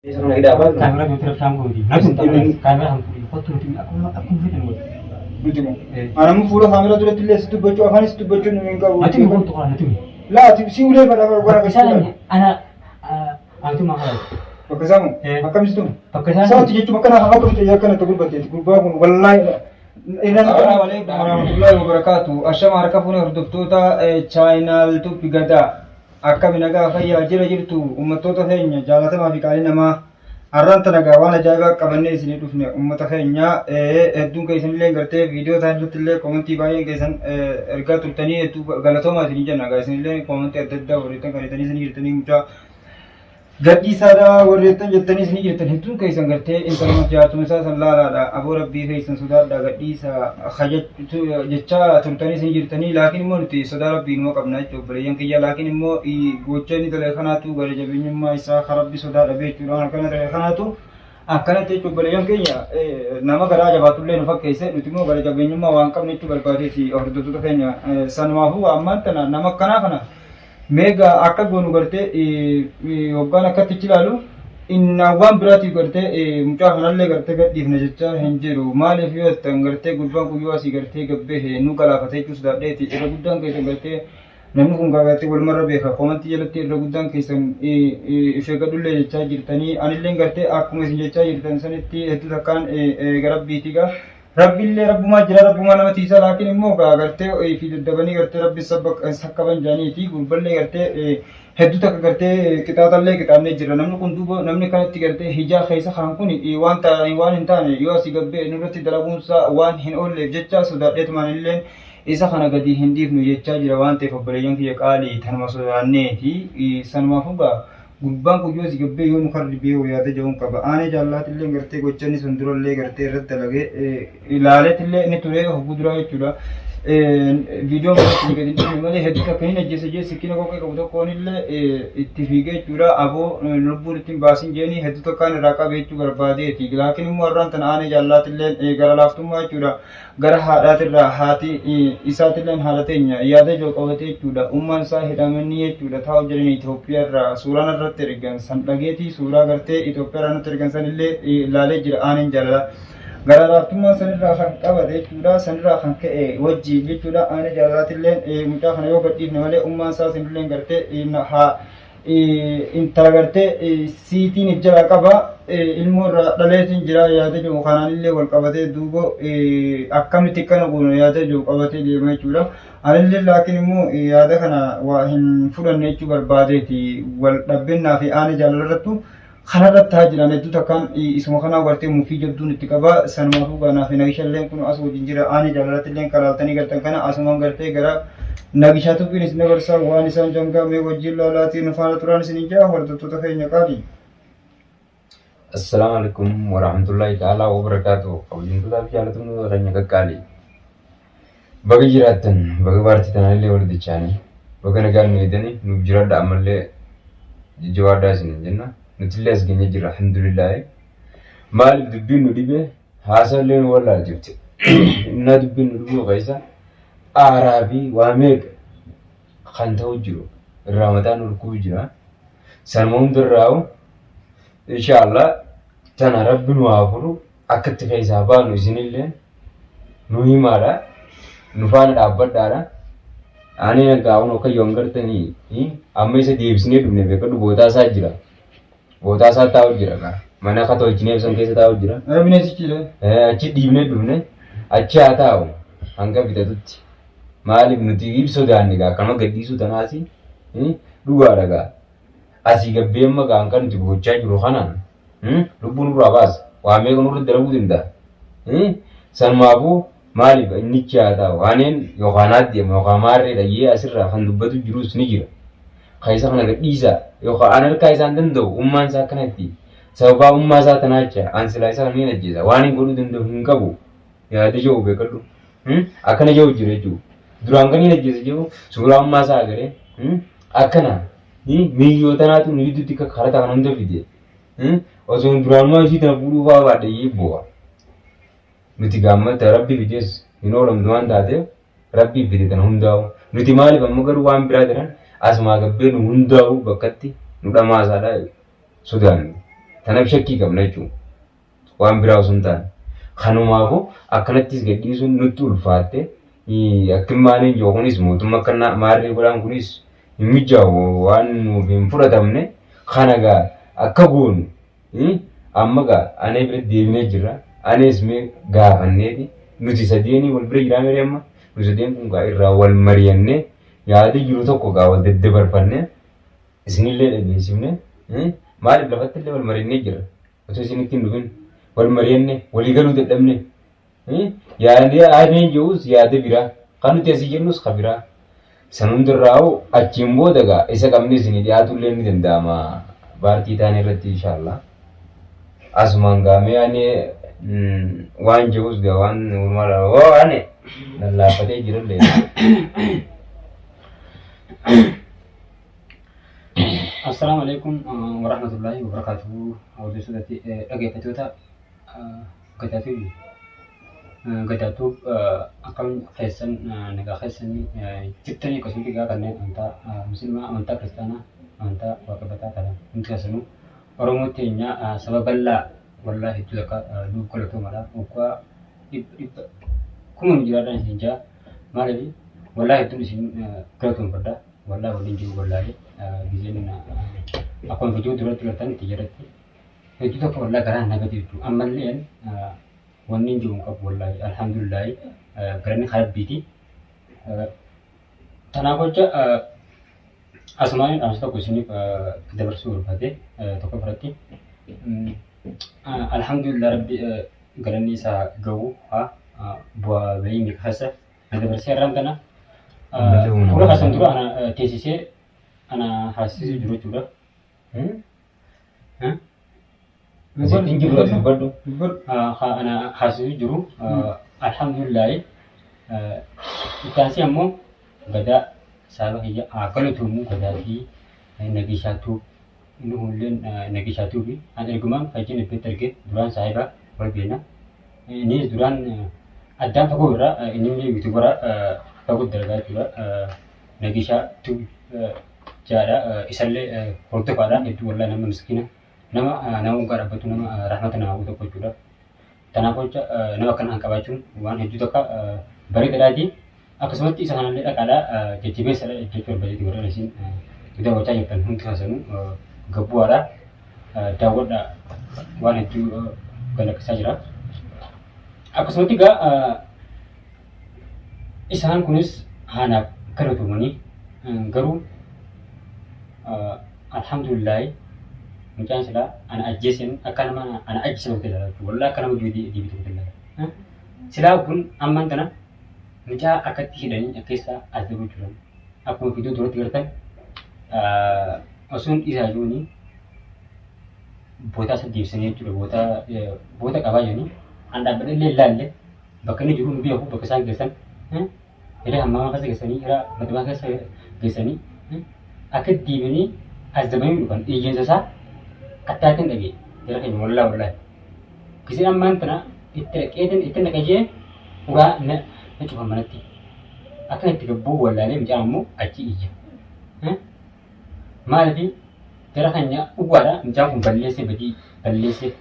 Isang nagdapat Camera betul sambung di. Nanti kamera hampir foto itu aku video buat. Gitu mo. Anam full kamera tuh tulis itu baca apa nih itu baca nih enggak. Nanti mau foto kan nanti. Lah si udah pada orang Misalnya anak itu mahal. Pakai sama. Makam situ. Pakai sana. Saya tuh cuma kena apa tuh ya kan itu berarti itu bangun wallahi. Assalamualaikum warahmatullahi wabarakatuh. Asham harka punya hordoftoota channel tu pigada. Akka minaga fayya jira jirtu ummattoota keenya jaalatamaa fi qaalii namaa arranta nagaa waan ajaa'ibaa qabannee isinii dhufne ummata keenya hedduun keessanillee gartee viidiyoo isaan irratti illee koomentii baay'een keessan ergaa turtanii hedduu galatoomaa isinii jenna gaa isinillee koomentii adda addaa warreettan kadhatanii isinii jirtanii mucaa gadhiisaadha warreettan jettanii isinii jirtan hedduun keessan gartee intaluma jaartuma isaa san laalaadha aboo rabbii keessan sodaadha gadhiisa jecha turtanii isinii jirtanii laakiin immoo nuti sodaa rabbii numa qabna jechuudha obboleeyyan kiyya laakiin immoo gocha inni tole kanaatu gara jabeenyummaa isaa kan rabbi sodaa dhabee jechuudha akkana tole kanaatu akkanatti jechuudha obboleeyyan keenya nama garaa jabaatullee nu fakkeesse nuti immoo gara jabeenyummaa waan qabne jechuu barbaadeeti hordoftoota keenya sanumaafuu ammaan tana nama akkanaa kana mega akka goonu gartee hoggaan akkatti ilaalu inna waan biraatiif gartee mucaa kanallee gartee gadhiifna jecha hin jiru maaliif yoo ta'an gartee gurbaan guyyoo asii gartee gabbee nu galaafatee jechuus daadheeti irra guddaan keessan gartee namni kun gartee walumarra beeka koomantii jalatti irra guddaan keessan ishee gadhullee jechaa jirtanii anillee gartee akkuma isin jechaa jirtan sanitti hedduu takkaan garabbiitiga rabbiillee rabbumaa jira rabbumaa nama tiisa laakiin immoo gartee fi daddabanii gartee rabbi sakkaban jaaniiti gurballee gartee hedduu takka gartee qixaaxallee qixaannee jira namni kun duuba namni kanatti gartee hijaa keessa kan kun waan hin taane yoo asii gabbee nurratti dalaguunsa waan hin oolleef jecha sodaadheetumaan illeen isa kana gadi hin dhiifnu jechaa jira waan ta'eef obboleeyyan kiyya qaalii tanuma sodaanneeti sanumaafuu gaa gubbaan guyyoo si gabbee yoo nu karri biyoo yaada jahuun qaba aanee jaallatillee gartee gochanni sun durallee gartee irratti dalagee ilaaleetillee inni turee hubuu duraa jechuudha viidiyoo irratti gadi dhiifne malee hedduu akka hin ajjeese jee sikkina qoqqee qabu tokkoon illee itti fiigee jechuudha aboo lubbuun ittiin baasin jeeni hedduu tokkaan irraa qabee jechuu barbaadeeti laakiin immoo har'aan tana aanee jaallatillee gara laaftummaa jechuudha gara haadhaatirraa haati isaatilleen haala teenya yaada ijoo qabate jechuudha ummaan isaa hidhamanii jechuudha taa'u jedhanii Itoophiyaarraa suuraan irratti ergan san dhageetii suuraa gartee Itoophiyaarraa nutti ergan san illee ilaalee jira aaneen jaalala gara laaftummaa sanirraa kan qabate jechuudha sanirraa kan ka'e wajji jechuudha aanee jaalalaatillee mucaa kana yoo gadhiifne malee ummaan isaa sanillee gartee intala gartee siitiin ijjala qaba ilmoo irraa dhaleetiin jira yaada jiru kanaan illee wal qabatee duuba akkamitti akkana goonu yaada jiru qabatee deema jechuudha anillee laakiin immoo yaada kana waa hin fudhanne jechuu barbaadeeti wal dhabbennaa fi aanee jaalalarrattu kanarratti haa jiran hedduu takkaan isuma kanaa gartee mufii jabduun itti qaba sanumaafuu ganaa fi nagishalleen kun as wajjin jira aanee jaalalatti kalaaltanii gartan kana asumaan gartee gara nagishaa tubbiin isin dabarsaa waan isaan jangamee wajjin laalaatiin nufaana turaan isin ijaa hordoftoota keenya qaali. Assalamualaikum warahmatullahi ta'ala wabarakatuh. Kabajamtoota fi jaalatamtoota keenya qaqqaali. Baga jiraattan baga baartii tanaallee walitti chaanii baga nagaan nu eedanii nuuf jiraadha ammallee jajjabaadhaa isin jenna. Nutillee as geenye jira alhamdulillah. Maaliif dubbiin nu dhibe haasaallee nu wallaal jirti. Innaa dubbiin nu dhibuu keessa aaraa fi waa meeqa kan ta'u jiru irraa mataan urkuu jira. Sanuma hundarraa'u inshallah tana rabbi nu haa furu akkatti keessaa baanu isinillee nu himaadha nu faana dhaabbadhaadha. Ani nagaa'uun akka yoon gartanii amma isa deebisnee dhufne beekadhu bootaa isaa jira. Bootaa isaa taa'u jira kaa mana akka tolchinee ibsan keessa taa'u jira. Achi dhiibnee dhufne achi haa taa'u hanga bitatutti. Maaliif nuti ibsoo daanni gaa akkama gadhiisuu tanaasi dhugaadha gaa asii gabbee amma gaa kan nuti gochaa jiru kanaan lubbuun nurraa baasa waa meeqa nurra dalaguu danda'a. Sanumaafuu maaliif innichi haa taa'u waaneen yookaan aaddeema yookaan maarree dhayyee asirraa kan dubbatu jirus ni jira. Kaisa kana gadhiisaa yookaan an harkaa isaan danda'u ummaan isaa akkanatti sababaa ummaa isaa tanaacha an silaa isaa ni ajjeesa waan hin godhuu danda'u hin qabu yaada jiru beekadhu akkana jiru jira jechuudha. Duraan kan hin ajjeese jiru suuraa ummaa isaa agaree akkana miyyoo tanaatu nu hidduutti akka karata kan hunda fide osoo duraanumaa ishii tana fuudhuu fa'aa baadhayyee bu'a. Nuti gaammata rabbi fidees hin oolamtu waan taateef rabbi fide tana hundaa'u nuti maaliif amma garuu waan biraa jiran asuma gabbee nu hundaa'u bakkatti nu dhamaasaadha sodaannu. Tanaaf shakkii qabna jechuudha. Waan biraa osoo hin taane. Kanumaafuu akkanattis gadhiisuun nutti ulfaatte akkimaaniin jiru kunis mootummaa akka maarree godhaan kunis hin mijaa'u waan nuuf hin fudhatamne kana gaa akka goonu amma gaa anee bira deebinee jirra. Anees mee gaafanneeti nuti sadeenii wal bira jiraa mere amma nuti sadeen kun gaa irraa wal mari'annee yaada jiru tokko gaa wal daddabarfannee isinillee dhageessifne maaliif lafatti illee wal mari'annee jira otoo isinitti hin dhufin wal mari'annee walii galuu dadhabne yaada adeen jedhus yaada biraa kan nuti asii jennus kan biraa san hundarraa'u achiin booda gaa isa qabnee isinii dhiyaatullee ni danda'ama baartii taane irratti inshaallah asumaan gaamee anee waan jedhus gaa waan uumaadha waan lallaafatee jirullee. Assalamualaikum warahmatullahi wabarakatuh. Audio sudah dhaggeeffattoota gadaatu akkam keessan nagaa keessanii jirtanii akkasumas egaa kanneen amantaa musliimaa, amantaa kiristaanaa, amantaa waaqeffataa kana hundi keessanuu Oromoo teenya saba bal'aa wallaahi hedduu takka lubbuu galatoomaadhaaf waggaa dhibba kuma nu jiraadhaan isin jaa maaliif wallaahi hedduun isin galatoomfadha wallaahi waliin jiru wallaahi gizeen akkuma hojii duratti galtan itti jiratti hedduu takka wallaahi garaa nagati hedduu ammallee wanni jiru qabu wallaahi alhamdulillahi garanni harabbiiti tanaaf jecha asumaan dhaamsa tokko isiniif dabarsuu barbaade tokko biratti alhamdulillah rabbi garanni isaa gahu bu'aa bahii miqaasa dabarsee irraan kana fuula kasan dura ana teessisee ana haasisuu jiru jechuudha. Asitti jiru dubbadhu ana haasisuu jiru alhamdulillahi ittaansi ammoo gadaa saba hiyya galatuumu gadaa fi nagishaatu inni hulleen nagishaatu fi an ergumaan fajiin ibbatti argee duraan saahibaa wal beena inni duraan addaan fagoo irraa inni yuutuubara fagoo dalagaa jechuudha nagishaatu jaadha isallee hordofaadhaan hedduu wallaa nama miskiina nama waggaa dhaabbatu nama rahmata nama tokko jechuudha. Kanaaf jecha nama kana qabaachuun waan hedduu tokko bareedaadhaatii akkasumatti isa kanallee dhaqaadhaa jajjabeessa jechuu barbaadee warra isin daawwachaa jirtan hundi kaasanuu gabbu'aadhaa daawwadhaa waan hedduu galakkisaa jira. Akkasumatti egaa isaan kunis haanaaf galatoomanii garuu alhamdulillahi mucaan silaa ana ajjeesen akka nama ana ajjeese bakka ilaala wallaa akka nama diibite bakka ilaala silaa kun ammaan kana mucaa akkatti hidhanii keessa asirru jiran akkuma fiidoo duratti gartan osoo isaa jiruuni bootaa isa deebisanii jechuudha boota qabaa jiranii an dhaabbadha illee ilaalle bakka inni jiru nu beeku bakka isaan geessan hira hammamaa keessa geessanii hira matamaa keessa geessanii akka deebinii azabanii dhufan dhiiggeensa isaa attaatiin dhagee jira keenya wallaahi kisiin ammaan tana itti naqajee uraa na cufan manatti akka itti gabbuu wallaalee mucaan ammoo achi iyya maalifi jara keenya uwwaadha mucaan kun balleessee badii balleessee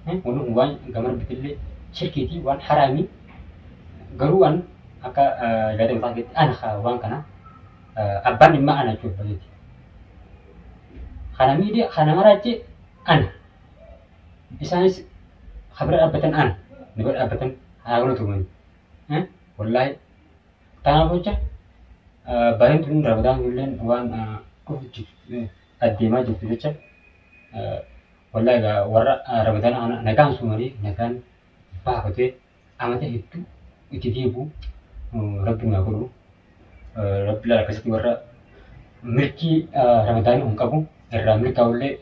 wani kun waan gamar bitillee shirkiitii waan haraamii garuu waan akka yaada mataa keessatti ana waan kana abbaan dhimma ana jechuudha bareeti kana miidhee kana maraachee ana isaanis habira dhaabbatan ana ni bira dhaabbatan haa galatoomanii wallahi tanaaf jecha bareedu tun rabadaan illeen waan adeemaa jirtu jecha wallahi warra rabadaan nagaan sumarii nagaan baafatee amata hedduu itti deebi'u rabbi nu haa godhu rabbi laala akkasitti warra milkii rabadaanii hin qabu irraa milkaa'ullee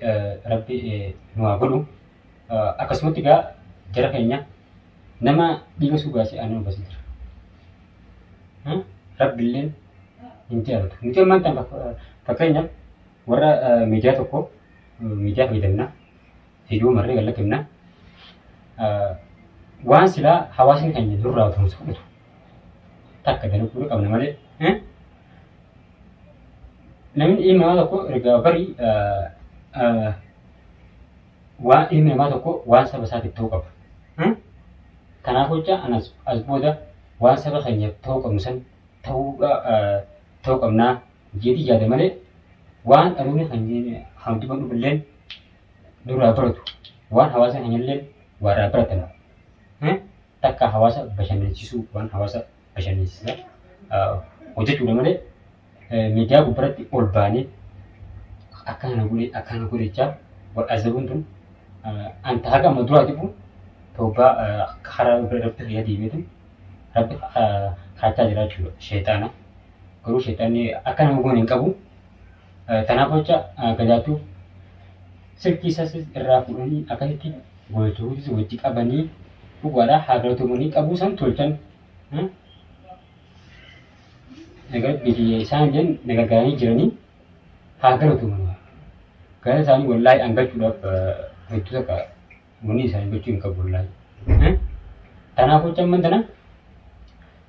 rabbi nu haa godhu akkasumatti egaa jara keenya nama dhiiga suugaasee aannan basii jira. Rabbiilleen hin jaalatu. Nuti ammaan ta'an fakkeenyaaf warra miidiyaa tokko miidiyaa fayyadamna viidiyoo marree gallaqimna waan silaa hawaasni keenya nurraa ta'umsa fudhatu takka dalaguu qabna malee namni ilma tokko erga barii waan ilmi namaa tokko waan saba isaatiif ta'uu qaba. Kanaaf jecha anas as booda waan saba keenyaaf ta'uu qabnu san ta'uu qabnaa jeetii yaada malee waan dhaloonni kan hamtu kan dhufilleen nurraa baratu waan hawaasa keenyallee warraa baratan takka hawaasa bashannansiisuu waan hawaasa bashannansiisaa hojjechuudha malee miidiyaa gubbaratti ol baanee akkana godhechaa wal azabuun tun anta haga amma duraatifu toobaa karaa rabbi fayyaa deebiitu rabbi haachaa jira jechuudha sheexaana garuu sheexaanni akka nama goone hin qabu kanaaf jecha gadaatu silkii isaas irraa fuudhanii akkasitti gochuutis wajji qabanii dhugaadhaa haagalatumanii qabuu san tolchan biyya isaan jen nagargaaranii jiranii haagalatumanii gara isaanii wallaahi angachuudhaaf hedduu takka bunni isaanii gochuu hin qabu wallaahi kanaaf jecha amman tana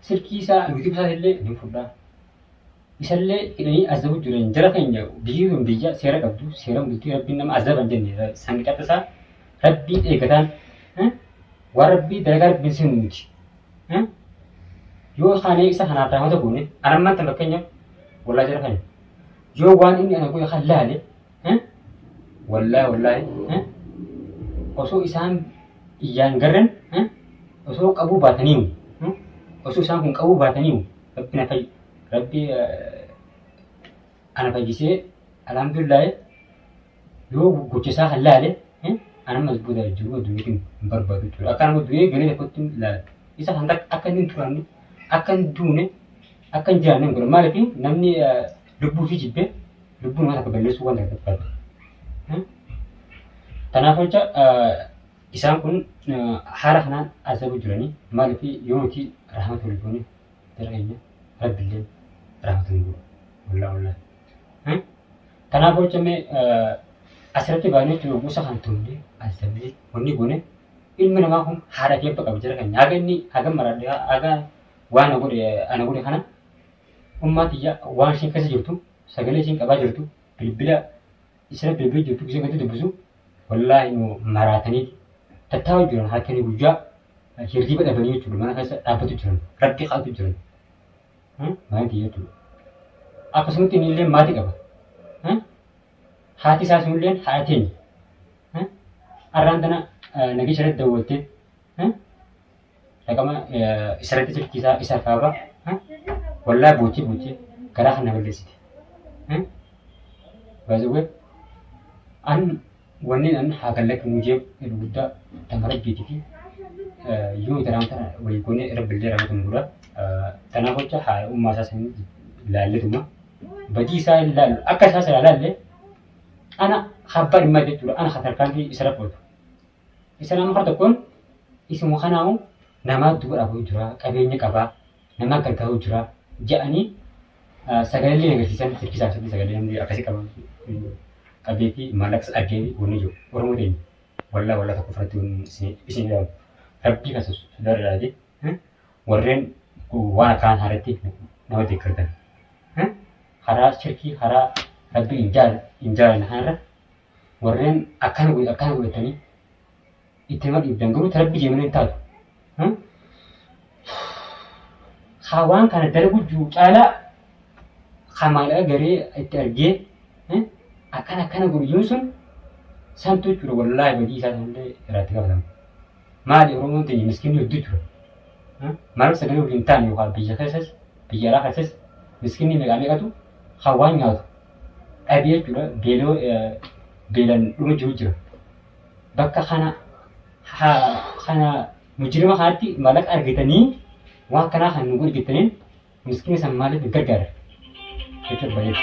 silkii isaa yuutuub isaas illee ni fudhaa isallee hidhanii azabu jiran jara keenya biyyi sun biyya seera qabdu seera bultii rabbiin nama azaban jenne san qaxxisaa rabbiin eegataan waan rabbii dalagaa rabbiin sin nuti yoo kaanee isa kanaaf raamata goone anammaan tan fakkeenyaaf wallaa jara keenya yoo waan inni ana godhe kan laale wallaahi osoo isaan iyyaan garran osoo qabuu baataniimu osoo isaan kun qabuu baataniimu rabbi na fayyi rabbi ana fayyisee alhamdulillah yoo gochisaa kan laale anammas booda jiru addunyaatti hin barbaadu jechuudha akka nama du'ee galee tokkotti laala isa kan akka inni hin turanne akka hin duune akka hin jiraanne hin godhan maaliif namni lubbuu fi jibbee lubbuu namaa takka balleessuu waan takka barbaadu. Kanaaf jecha isaan kun haala kanaan azabu jiranii maaliif yoo nuti rahmata wal goone jara keenya rabbillee rahmata hin godhu wallaahi. Kanaaf jecha mee asirratti baanee jiru gosa kan tumne azabee wanni goone ilmi namaa kun haadha fi abba qaba jara keenya haga inni haga maradde haga waan ana godhe kana ummaatiyya waan isheen keessa jirtu sagalee isheen qabaa jirtu bilbila isira bilbila jirtu isheen gadi dubbisu wallaahi nu maraatanii tattaa'u jiran halkanii guyyaa hirriba dhabanii jechuudha mana keessa dhaabbatu jiran rabbi haatu jiran maatii jechuudha akkasumatti inni illee maatii qaba haati isaas illee haadha teenya arraan tana nagicha irratti daawwattee dhaqama isarratti silkiisaa isa kaaba wallaahi boochee garaa kan na balleessite baay'ee an wanni an haagallak nujee guddaa tamara biitii fi yoo itti raamtana walii goone rabbillee raamatu mura kanaaf jecha haa ummaa isaa sanii ilaalletuma badii isaa ilaallu akka isaas ilaalaalle ana habbaa dhimmaa jechuudha ana hatarkaantii isarra qotu isa nama har tokkoon isuma kanaamu namaa duba dhabuu jira qabeenya qabaa namaa gargaaruu jira jedhanii sagalee agarsiisan silkisaa sagalee namni akkasii qaban qabeetii maallaqas argee wanni jiru oromoo teenya wallaa tokko fudhatte isin jedhamu rabbii kasus dararaati warreen waan akkaan haaratti nama deeggartan karaa shirkii karaa rabbii hin jaalanne kanarra warreen akkana godhatanii itti nama dhiibdan garuu rabbii jeemanii hin taatu haa waan kana dalagu jiru caalaa haa maallaqa garee itti argee akkana gurguun sun santu jechuudha wallaahi badii isaa sanillee irratti qabatama. Maali Oromoon teenya miskiinni hedduu jira. Maaliif sagalee waliin taane yookaan biyya keessas biyya alaa keessas miskiinni meeqatu hawaan nyaatu dhabee jechuudha beelan dhuma jiru jira. Bakka kana mujirima kanatti maallaqa argatanii waan kanaa kan nu godhataniin miskiinni san maaliif gargaara jechuudha baay'ee.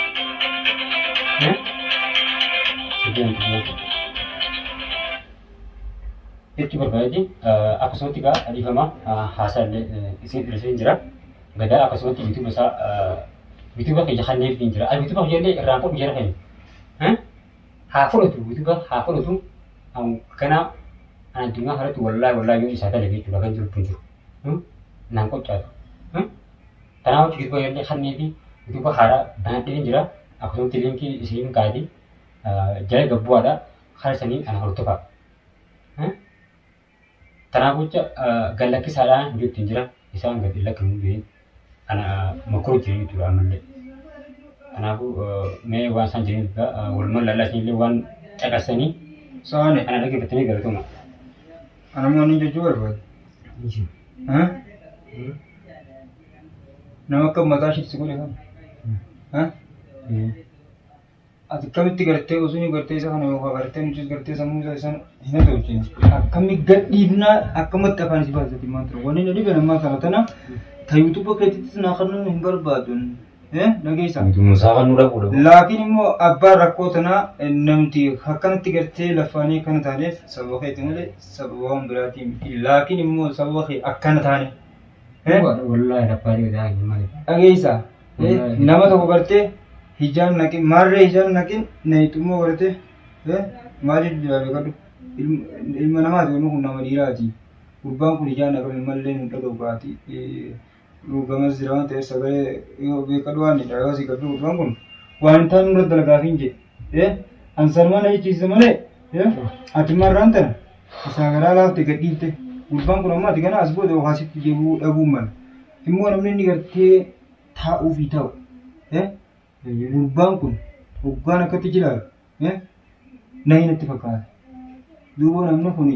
Jechuun barbaade akkasumatti egaa adiifamaa haasaallee isin dhiyeessee jira. Gadaa akkasumatti yuutuuba keenya kanneef ni jira. Yuutuuba keenya irraan fudhu jira keenya. Haa fudhatu yuutuuba haa fudhatu kana addunyaa kanatti wallaahi yoo isaa dalagee jechuudha kan jiru jiru. Naan qoccaatu. Kanaaf yuutuuba keenya kanneefi yuutuuba haaraa banadhee jira. Akkasumatti liinkii isin kaa'ee jala gabbuwaadha. Haala saniin ana hordofaa. Kanaafuu jecha galakkisaadhaan iddootti hin jira isaan gadi lakkamu bee ana makoo jiru jechuudha ammallee. Kanaafuu mee waan isaan jiran walumaa lallaasanii illee waan caqasanii Saane. kana dhaggeeffatanii galatuma. Ana mo'anii jechuu barbaade. Nama akka mataa isheetti si godhe kan. Ati akkamitti gartee osoo inni gartee isa kana yookaan gartee nuti gartee sammuu isaa isaan hin tolchine. Akkami gadhiifnaa akkamatti afaan si baasatti maan ture. Wanni na dhibe namaa kana tana tayyuutu bakkeettis naa kan hin barbaadu. Dhageessaa. Musaa kan nurra fuudha. Laakiin immoo abbaan rakkoo tanaa namti akkanatti gartee lafaanii akkana taaneef sababa keetti malee sababa waan biraatiin miti. Laakiin immoo sababa kee akkana taane. Wallaahi rabbaarii gadaa hin malee. Dhageessaa. Nama tokko gartee hijaan naqin maarree hijaan naqin neetummoo gartee maaliif jiraate kadhu ilma namaati wanni kun nama dhiiraati. Gurbaan kun hijaan naqan ilmallee hin dhaga'u baati. Gamas jira waan ta'eef sagalee yoo beekadhu waan dha yoo si gadhu gurbaan kun waan hin taane nurra dalagaa hin jedhe. Ansarmaa na jechiise malee ati marraan tana isaa garaa laafte gadhiifte. Gurbaan kun ammaa ati gana as booda haasitti deebi'uu dhabuu mala. Immoo namni inni gartee taa'uufi ta'u. Gurbaan kun hoggaan akkatti jiraatu na hin itti fakkaata. Duuba namni kun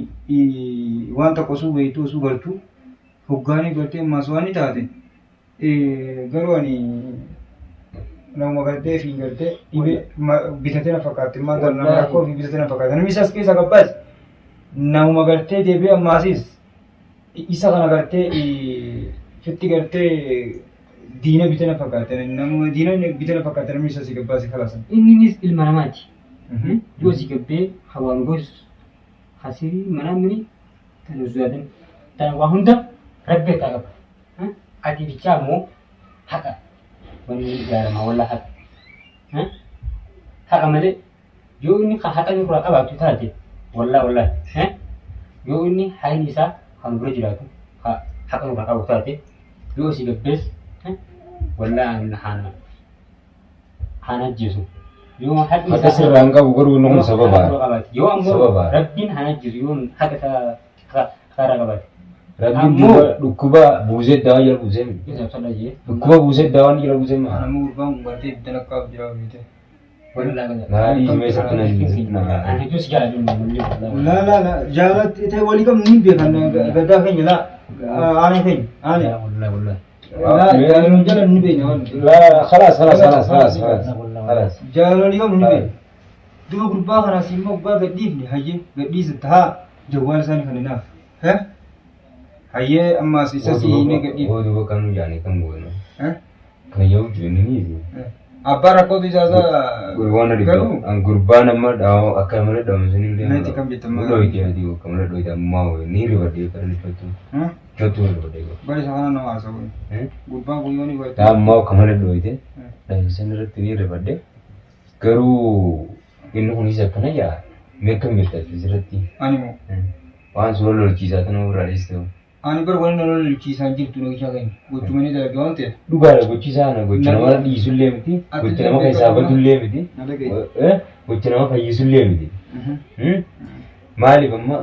waan tokko osoo beektu osoo galtu hoggaanii gartee ammaas waan ni taate garuu ani nama gartee fi gartee bitatee na fakkaatte maal nama rakkoo fi bitatee na fakkaata. Namni isas keessa qabbaas nama gartee deebi'ee ammaasis isa kana gartee fitti gartee diina bitana fakkaatan nama diina bitana fakkaatan namni isa si gabbaase kalaasan. Innis ilma namaati. Yoo si gabbee hawaan goos hasirii mana mini kan uzzaadan tan waa hunda rabbi taa qaba. Ati bichaa immoo haqa wanni gaarama walla haqa. Haqa malee yoo inni haqa ni fura qabaatu taate wallaa yoo inni hayni isaa kan bira jiraatu haqa ni fura qabaatu taate yoo si gabbees والله أنا حنا جزء يوم حد Hati sirraan qabu garuu nuun sababa. يوم Sababa. ربين حنا جزء يوم حتى خارج قبل Rabbiin duuba dhukkuba buusee dawaa jala buusee miti. يوم صلى الله Dhukkuba buusee dawaan jala buusee maa. Nama gurbaan kun gartee bitana qabu jira beekte. ولا لا Naarii meesatti na hin أنا جوز جالس من La jaalatti ta'e walii qabnu ni beekan gaddaa keenya la aanee keenya aanee. والله Jaalala jala ni beekna waan. La خلاص. Jaalala qabnu ni beekna. Duuba gurbaa kanaas immoo gubbaa gadhiifne hayyee gadhiisa tahaa jawwaala isaanii kan hinaaf. Hayyee ammaas isa siinee gadhiifne. Oo duuba kan jaanii kan goone. Kan yoo jenni ni. Abbaa rakkootu ijaasaa Waan adigaa an gurbaan amma dhaawoo akka malee dhaawamsanii illee. Meeti kam jettan maal? Dhooyitee adii akka malee dhooyitee ammaa wayii ni ribadee kan rifatu. Chottuu ribadee. Bari isa kana nama haasawuu. Gurbaan kun yoo ni godhate. Ammaa akka malee dhooyitee dhaawamsan irratti ni ribadee. Garuu inni kunis akkana yaa meeqa mil'atu irratti. Ani moo? Waan suuraa lolchiisaa tan ofirraa dhiistee. Ani bar wani nalol lolchiisaa jirtu nagishaa keenya. Gochumanii dalage waan ta'eef. Dhugaadha gochisaa na gocha nama dhiisullee miti. Gocha nama keessaafatullee miti. Gocha nama fayyisullee miti. Maaliif amma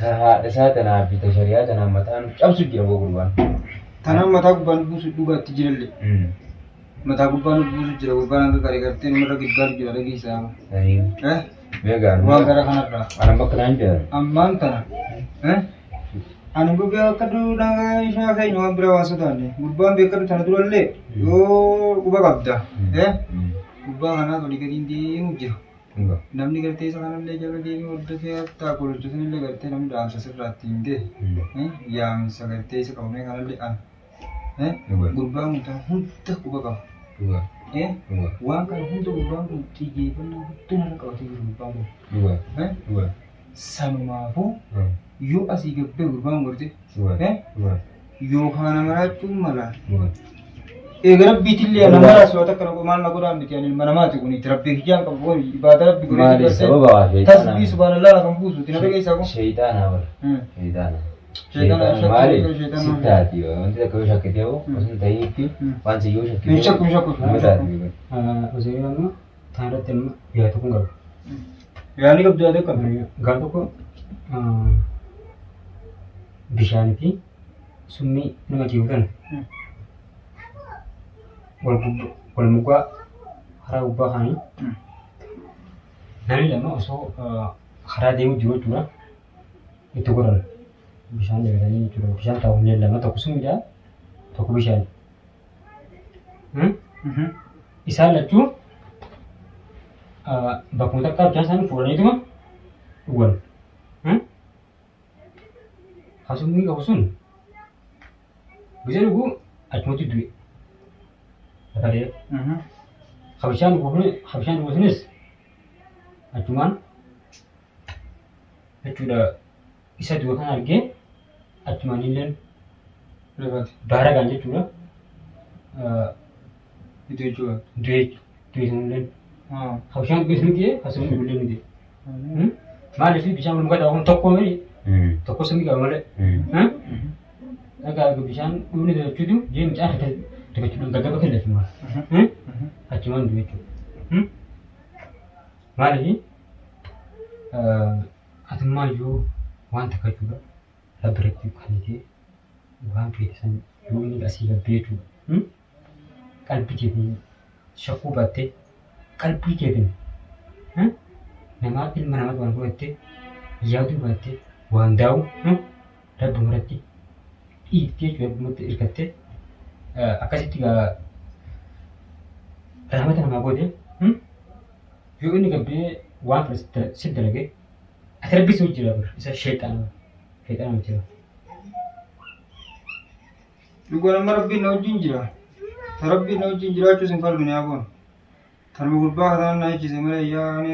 haadha isaa tanaa fi shari'aa tanaa mataan cabsu jira boo gurbaan. Tanaan mataa gubbaan buusu dhugaatti jirallee. Mataa gubbaan buusu jira gurbaan hanga qaree gartee namarra gidgaaru jira dhageessaa. Meegaan Waan gara kanarraa. ana bakka naan jedhan. Ammaan tana. Ani gubbaa akka duudhaa ishaa keenya waan biraa waan sodaanne. Gurbaan beekatu tana durallee yoo quba qabda. Gubbaa kanaas olii gadi deemu jira. Namni gartee isa kanallee jala deemee hordofee hattaa kololchisanillee gartee namni dhaamsa sirraatti hin ga'e. Yaamsa gartee isa qabamee kanallee ana. Gurbaan kun tana hunda quba qaba. Waan kana hunda gurbaan kun xiyyeeffannaa guddinarra qabatee jiru gurbaan kun. Sanumaafuu yoo asii gabbee gurbaan gorte yookaan amaraachuun mala. Egaa rabbiitillee namaraas yoo takka maal na godhaan miti ani ilma namaati kun itti rabbii hijaan qabu kun ibaada rabbi Maali sababa waa tasbii subhanallah kan buusu itti na dhageessaa kun. Shayitaana bara. Shayitaana. Maali sittaati wanti akka yoo shakkite yoo osoo ta'eetti waan si yoo shakkite. Hin shakku hin shakku. Uzeeyyaanuu taanirratti amma yaada kun qabu. Yaani qabdu yaada qabdu. Gaafa tokko bishaanii fi summii nama jiruudhaan wal mugaa karaa gubbaa kaanii namni lama osoo karaa deemu jiru jechuudha itti godhan bishaan dabalatanii jechuudha bishaan taa'uun lama tokko summiidha tokko bishaan isaan lachuu bakkuma takkaa bishaan isaanii fuudhaniituma dhugan Hasumni qabu sun bisa dhugu achumatti du'e lafa dheera. Habishaan dhugu sunis achumaan jechuudha isa du'a kan argee achumaan illee baara gaan jechuudha. Du'e sunillee habishaan dhuge sun du'e hasumni dhugu illee ni du'e. Maaliif bishaan wal muka ta'uun tokko malee tokko sumii qaba malee. Dhagaa bishaan dhugni jechuudha jee mucaa jechuudha gaggaba kellafi maal achumaan du'e jechuudha. Maaliif atumaayyuu waan takka jechuudha labbiratti kan ta'e waan feetisan yoo inni asii gabbee jechuudha. Qalbii keetiin shakkuu baattee qalbii keetiin namaa ilma namaatti waan fudhattee yaaduu baattee waan daa'u rabbi muratti dhiittee jechuudha hirkattee akkasitti rahmata namaa goote yoo inni gabbee waan fudhate si dalagee ati rabbisuu jira isa sheexaana jira. Dhugaa nama rabbiin na wajjin jira. Ta rabbiin na wajjin jiraachuu sin falmi ni aboon. Tanuma gurbaa kataan na ejjise malee yaa ani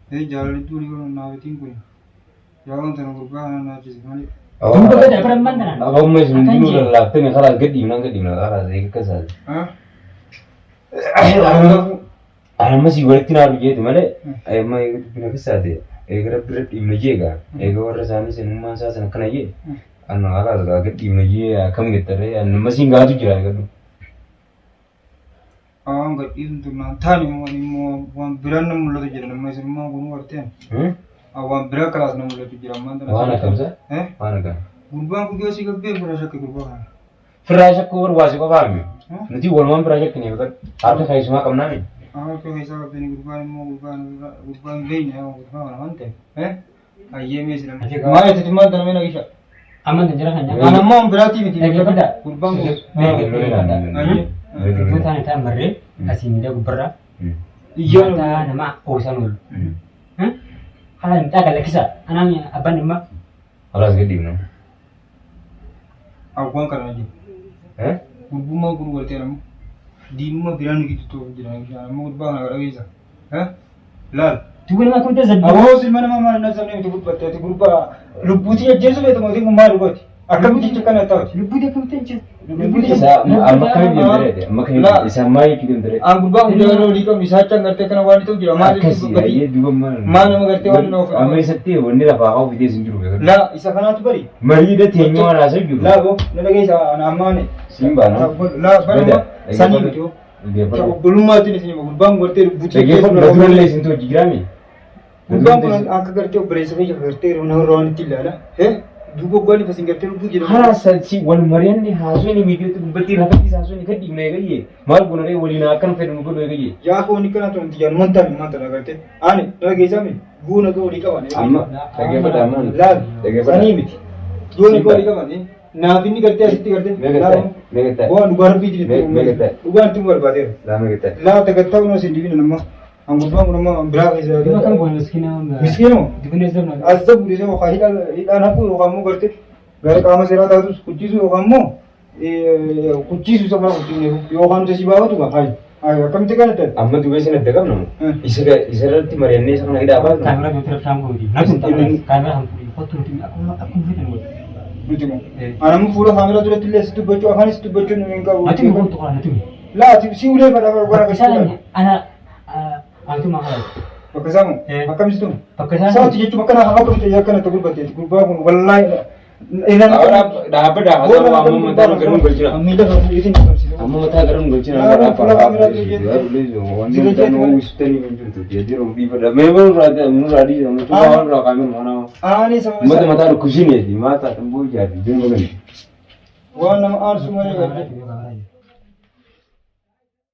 keenya jaalalli durii naafitiin kun yaa waan tana gurbaa kataan na ejjise malee. Duuba gada bara mandanaan. Abang mes mendulu lelaki ni kalau gedi kalah saya kesal. Anak masih berarti naruh je tu mana? Ayah mai itu punya kesal dia. Kerap berat imlej ga. Orang sana senuma saya sana kena je. Anak alah agak imlej kamu gitu deh. Anak masih enggak tu jelas kan? Enggak itu tu nanti mau beran namun lalu jadi nama senuma gunu artian. Awan berak kelas namun lalu jadi ramai. Mana kamu sah? Mana kan? Gurbang aku juga sih kerja berasa ke gurbang. Berasa ke luar wajib apa lagi? Nanti orang berasa ke ni kan? Apa saya semua kamu nani? Aku kisah ke ni gurbang lain ya gurbang nanti. Ayah mesra. Mana itu cuma tanah mana kisah? Aman dan jelas hanya. Anak mau berarti mesti gurbang. Itu tanah tanah merre kasih mida gubra. Iya. Nama urusan ul. Kalau minta kalau kisah, anaknya apa nama? Alas gede mana? Aku angkat aja. Guru mau guru berarti anak. Di rumah bilang gitu tuh jangan jangan mau gurbang agak bisa. Lal. Tuh nama aku tu sebab. Awak sih mana mama nasi ni tu berarti tu gurba. Luputi aja sebab tu mesti kumar buat. Akan mesti cakap nak tahu. Luputi aku tu je. Bisa, makan dia deh. Makan sama itu dia. Gurbang udah lalu di kau bisa cakap ngerti kena wanita tu jadi mana itu berarti. Iya dua mana. Mana mengerti wanita. Amai setiap wanita lah faham video sendiri kan. Lah, isa kana tu bari. Mari dia tengok mana saja. Lah, bo, nada isa nama ni. Simba no. Lah, bari sani tu. Belum mati ni sini gurbang berarti buci. Lagi pun natural les itu jigrami. Gurbang pun angkat kerja berasa saja kerja orang orang tidak lah. Dua kali pasti kerja buci. Hala si wal marian ni hasil ni video tu berarti rapat di hasil ni kan dimana gaya. Mal guna ni wali nak akan firman guna gaya. Ya aku ni kan tu dia mantan kerja. Ani, lagi sami. Guna tu wali kawan. Amma, lagi apa daman? Lah, sani miti. Dua ni wali kawan ni. Nabi ni kerja situ kerja. Megata. Bukan luar biji ni. Megata. Bukan tu luar bater. Lah megata. Lah tak tahu nasi di mana nama. Gurbang nama berapa saja. Dia makan bukan miskin orang. Miskin oh. Di mana zaman? Asal boleh saya kahit anak pun kamu kerja. Gara kamu serah tahu tu kunci su kamu. Kunci su sama kunci ni. Yo kamu jadi bawa tu kan. Ayo kamu tekan tu. Amma juga sih nak dekam no. Isra ti marian ni sekarang ada apa? Kamera tu terus sambung di. Nanti kamera hampir foto tu aku video ni. Betul. Anakmu full kamera tu tulis situ baca akan situ baca ni engkau. Nanti aku tu kan nanti. Lah, si ulai pada orang Misalnya anak itu mahal. Pakasamu. Makam situ. Pakasamu. Saat dia cuma kena apa tu ya kena tu berbati. Gurbang pun wallahi Ahora dah apa dah? Kalau kamu mata garam gulcina. Amila kamu itu nggak sih. Kamu mata garam gulcina. Wanita kan mau istri mencuri tu. Jadi rompi pada. Memang rada, radi, kamu tu awal rak kami mana. Ini sama. Mata mata lu kucing ya, di mata tembu jadi. Jangan begini. Wah nama arsu mana?